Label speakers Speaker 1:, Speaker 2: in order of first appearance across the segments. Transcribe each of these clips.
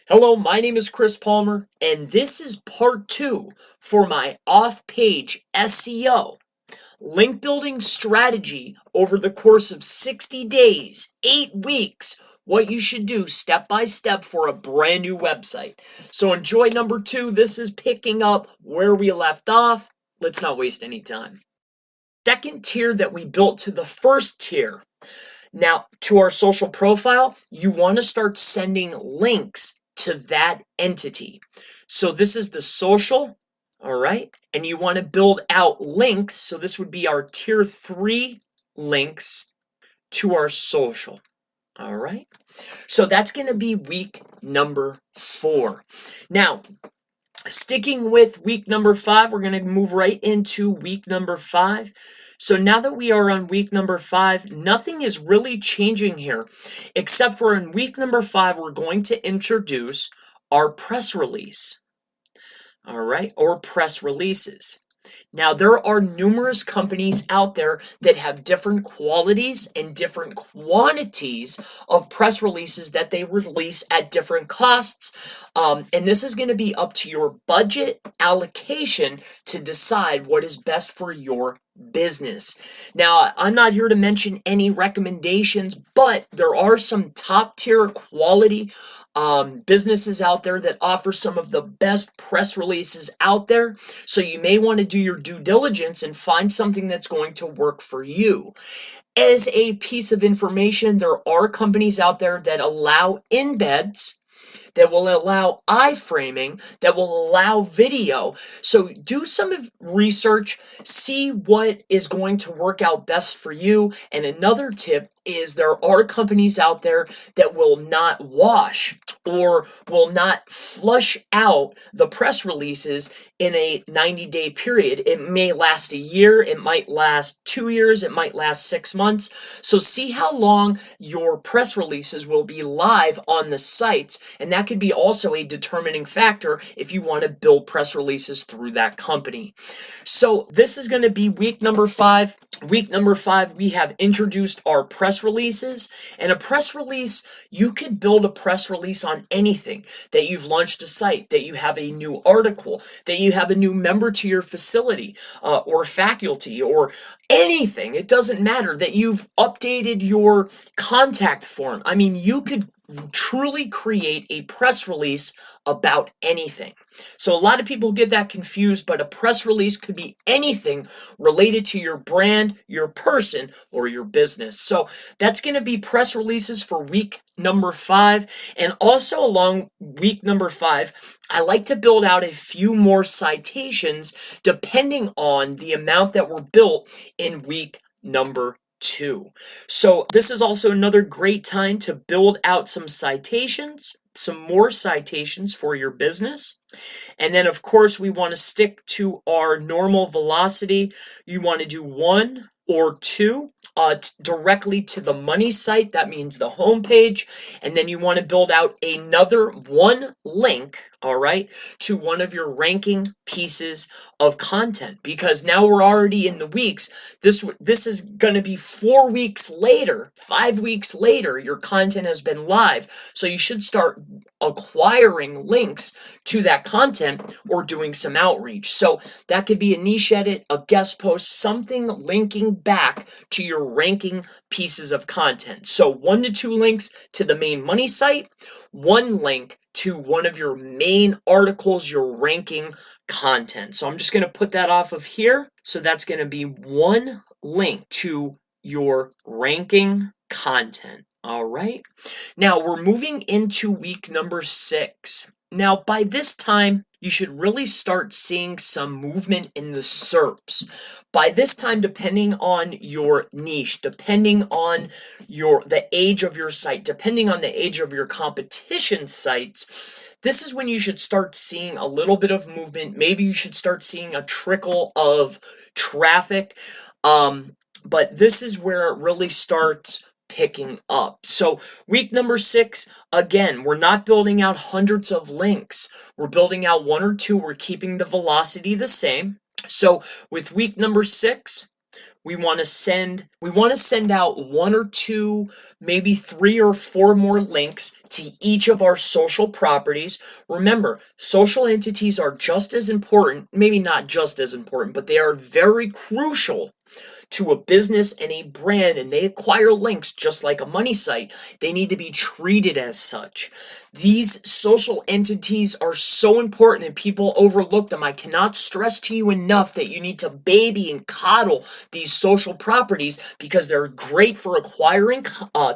Speaker 1: Hello, my name is Chris Palmer, and this is part 2 for my off-page SEO link building strategy over the course of 60 days, 8 weeks, what you should do step by step for a brand new website. So enjoy number 2. This is picking up where we left off. Let's not waste any time. Second tier that we built to the first tier. Now, to our social profile, you want to start sending links to that entity. So this is the social, all right? And you want to build out links. So this would be our tier 3 links to our social, all right? So that's going to be week number 4. Now, sticking with week number 5, we're going to move right into week number 5. So now that we are on week number 5, nothing is really changing here, except for in week number 5, we're going to introduce our press release, all right, or press releases. Now, there are numerous companies out there that have different qualities and different quantities of press releases that they release at different costs. And this is going to be up to your budget allocation to decide what is best for your business. Now, I'm not here to mention any recommendations, but there are some top tier quality businesses out there that offer some of the best press releases out there. So you may want to do your due diligence and find something that's going to work for you. As a piece of information, there are companies out there that allow embeds, that will allow iframing, that will allow video. So do some research, see what is going to work out best for you. And another tip is there are companies out there that will not wash or will not flush out the press releases in a 90-day period. It may last a year, it might last 2 years, it might last 6 months. So see how long your press releases will be live on the sites, and that could be also a determining factor if you want to build press releases through that company. So this is going to be week number 5. Week number 5, we have introduced our press releases, and a press release, you could build a press release on anything, that you've launched a site, that you have a new article, that you have a new member to your facility or faculty or anything. It doesn't matter, that you've updated your contact form. I mean, you could truly create a press release about anything. So a lot of people get that confused, but a press release could be anything related to your brand, your person, or your business. So that's going to be press releases for week number 5. And also along week number 5, I like to build out a few more citations depending on the amount that were built in week number 2. So this is also another great time to build out some citations, some more citations for your business. And then of course we want to stick to our normal velocity. You want to do 1 or 2 directly to the money site. That means the home page. And then you want to build out another 1 link, all right, to one of your ranking pieces of content, because now we're already in the weeks. This is going to be 4 weeks later, 5 weeks later, your content has been live. So you should start acquiring links to that content or doing some outreach. So that could be a niche edit, a guest post, something linking back to your ranking pieces of content. So 1 to 2 links to the main money site, 1 link to one of your main articles, your ranking content. So I'm just going to put that off of here. So that's going to be 1 link to your ranking content. All right. Now we're moving into week number 6. Now by this time, you should really start seeing some movement in the SERPs. By this time, depending on your niche, depending on the age of your site, depending on the age of your competition sites, this is when you should start seeing a little bit of movement. Maybe you should start seeing a trickle of traffic. But this is where it really starts picking up. So week number 6, again, we're not building out hundreds of links. We're building out 1 or 2. We're keeping the velocity the same. So with week number 6, we want to send out 1 or 2, maybe 3 or 4 more links to each of our social properties. Remember, social entities are just as important, maybe not just as important, but they are very crucial to a business and a brand, and they acquire links just like a money site. They need to be treated as such. These social entities are so important and people overlook them. I cannot stress to you enough that you need to baby and coddle these social properties because they're great for acquiring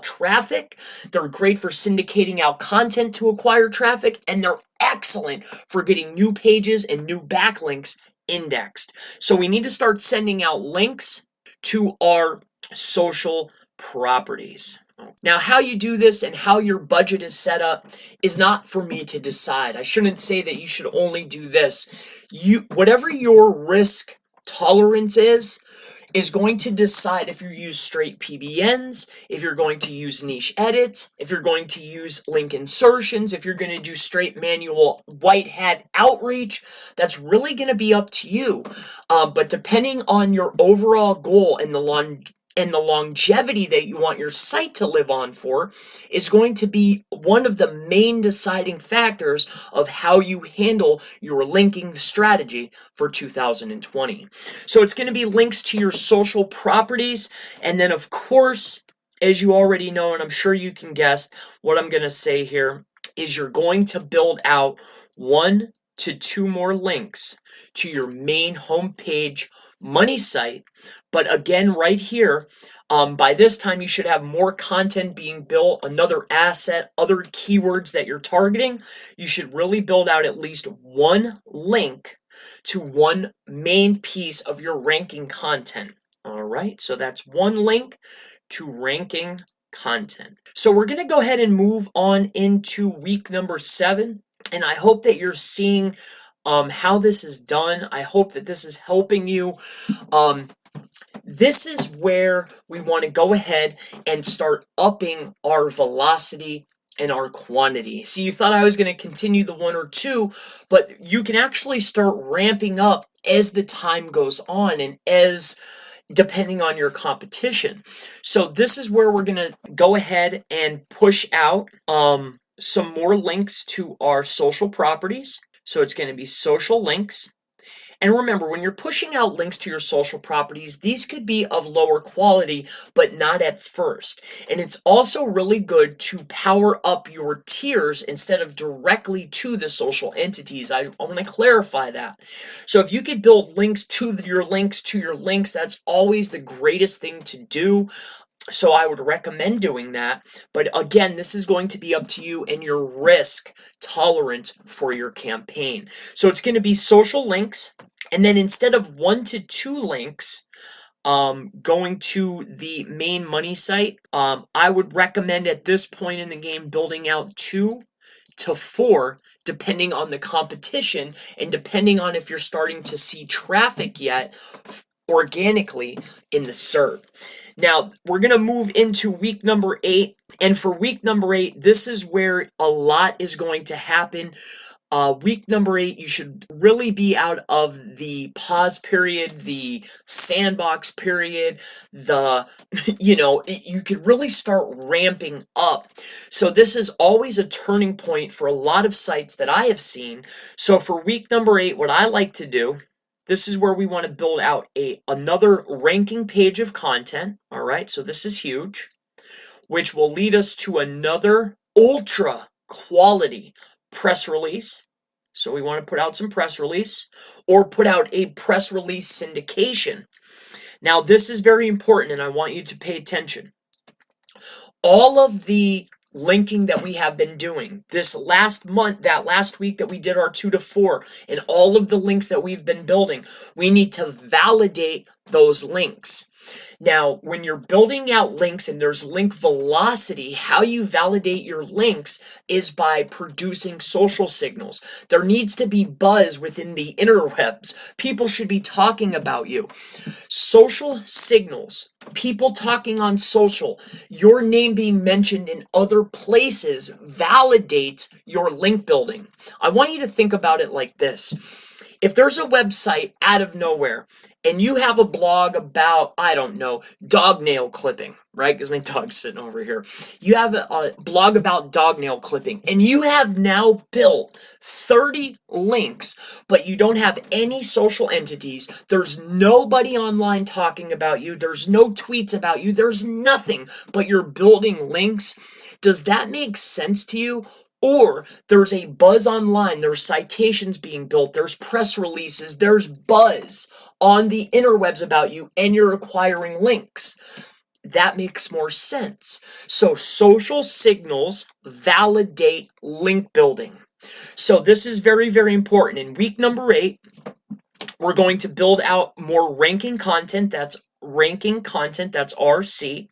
Speaker 1: traffic, they're great for syndicating out content to acquire traffic, and they're excellent for getting new pages and new backlinks indexed. So we need to start sending out links to our social properties. Now, how you do this and how your budget is set up is not for me to decide. I shouldn't say that you should only do this. Whatever your risk tolerance is going to decide if you use straight PBNs, if you're going to use niche edits, if you're going to use link insertions, if you're going to do straight manual white hat outreach. That's really going to be up to you. But depending on your overall goal and the longevity that you want your site to live on for is going to be one of the main deciding factors of how you handle your linking strategy for 2020. So it's going to be links to your social properties, and then of course, as you already know, and I'm sure you can guess what I'm going to say here, is you're going to build out 1 to 2 more links to your main homepage money site. But again, right here, by this time you should have more content being built, another asset, other keywords that you're targeting. You should really build out at least 1 link to 1 main piece of your ranking content. All right, so that's 1 link to ranking content. So we're going to go ahead and move on into week number 7, and I hope that you're seeing how this is done. I hope that this is helping you. This is where we want to go ahead and start upping our velocity and our quantity. See, you thought I was going to continue the 1 or 2, but you can actually start ramping up as the time goes on and as depending on your competition. So this is where we're going to go ahead and push out some more links to our social properties. So it's going to be social links. And remember, when you're pushing out links to your social properties, these could be of lower quality, but not at first. And it's also really good to power up your tiers instead of directly to the social entities. I want to clarify that. So if you could build links to your links, that's always the greatest thing to do. So I would recommend doing that. But again, this is going to be up to you and your risk tolerance for your campaign. So it's going to be social links. And then instead of 1 to 2 links going to the main money site, I would recommend at this point in the game building out 2 to 4, depending on the competition and depending on if you're starting to see traffic yet organically in the SERP. Now, we're going to move into week number 8. And for week number 8, this is where a lot is going to happen. Week number 8, you should really be out of the pause period, the sandbox period, you could really start ramping up. So this is always a turning point for a lot of sites that I have seen. So for week number 8, what I like to do, this is where we want to build out another ranking page of content. All right, so this is huge, which will lead us to another ultra quality press release. So we want to put out some press release or put out a press release syndication. Now, this is very important, and I want you to pay attention. All of the linking that we have been doing this last month, that last week that we did our 2 to 4, and all of the links that we've been building, we need to validate those links. Now, when you're building out links and there's link velocity, how you validate your links is by producing social signals. There needs to be buzz within the interwebs. People should be talking about you. Social signals, people talking on social, your name being mentioned in other places validates your link building. I want you to think about it like this. If there's a website out of nowhere and you have a blog about, I don't know, dog nail clipping, right? Because my dog's sitting over here. You have a blog about dog nail clipping and you have now built 30 links, but you don't have any social entities. There's nobody online talking about you. There's no tweets about you. There's nothing, but you're building links. Does that make sense to you? Or there's a buzz online, there's citations being built, there's press releases, there's buzz on the interwebs about you, and you're acquiring links. That makes more sense. So social signals validate link building. So this is very, very important. In week number 8, we're going to build out more ranking content. That's RC.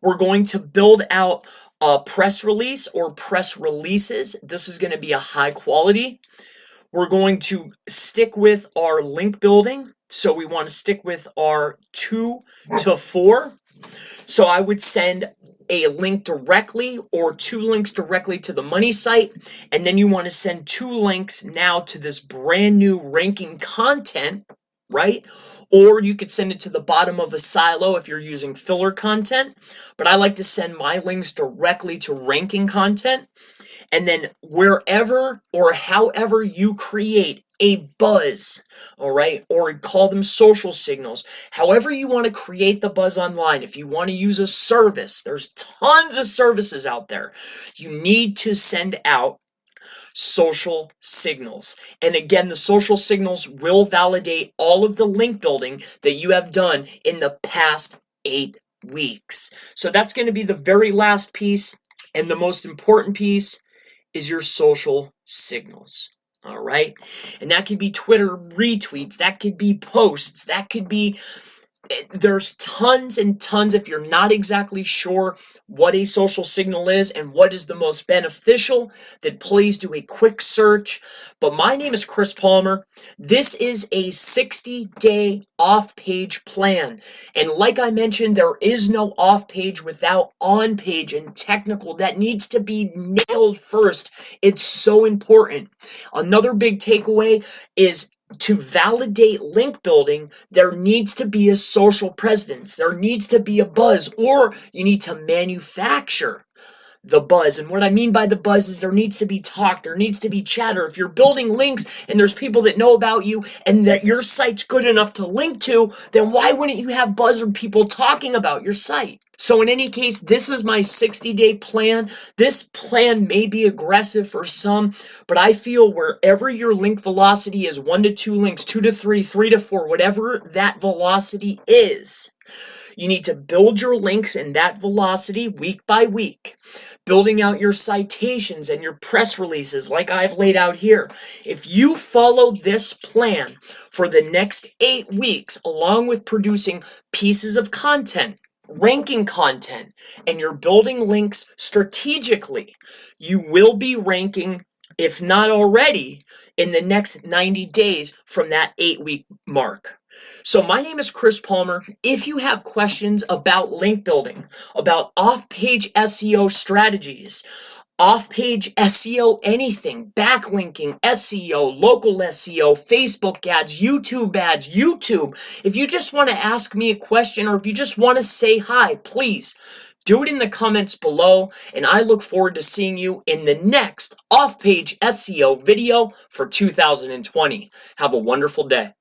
Speaker 1: We're going to build out a press release or press releases. This is going to be a high quality. We're going to stick with our link building. So we want to stick with our 2 to 4. So I would send a link directly or 2 links directly to the money site. And then you want to send 2 links now to this brand new ranking content, right? Or you could send it to the bottom of a silo if you're using filler content. But I like to send my links directly to ranking content. And then wherever or however you create a buzz, all right, or call them social signals, however you want to create the buzz online, if you want to use a service, there's tons of services out there. You need to send out social signals. And again, the social signals will validate all of the link building that you have done in the past 8 weeks. So that's going to be the very last piece, and the most important piece is your social signals. All right. And that could be Twitter retweets. That could be posts. That could be, there's tons and tons. If you're not exactly sure what a social signal is and what is the most beneficial, then please do a quick search. But my name is Chris Palmer. This is a 60-day off-page plan. And like I mentioned, there is no off-page without on-page and technical. That needs to be nailed first. It's so important. Another big takeaway is to validate link building, there needs to be a social presence. There needs to be a buzz, or you need to manufacture the buzz. And what I mean by the buzz is there needs to be talk, there needs to be chatter. If you're building links and there's people that know about you and that your site's good enough to link to, then why wouldn't you have buzz or people talking about your site? So in any case, this is my 60-day plan. This plan may be aggressive for some, but I feel wherever your link velocity is 1 to 2 links, 2 to 3, 3 to 4, whatever that velocity is, you need to build your links in that velocity week by week, building out your citations and your press releases like I've laid out here. If you follow this plan for the next 8 weeks, along with producing pieces of content, ranking content, and you're building links strategically, you will be ranking, if not already, in the next 90 days from that 8-week mark. So my name is Chris Palmer. If you have questions about link building, about off-page SEO strategies, off-page SEO anything, backlinking, SEO, local SEO, Facebook ads, YouTube, if you just want to ask me a question or if you just want to say hi, please do it in the comments below, and I look forward to seeing you in the next off-page SEO video for 2020. Have a wonderful day.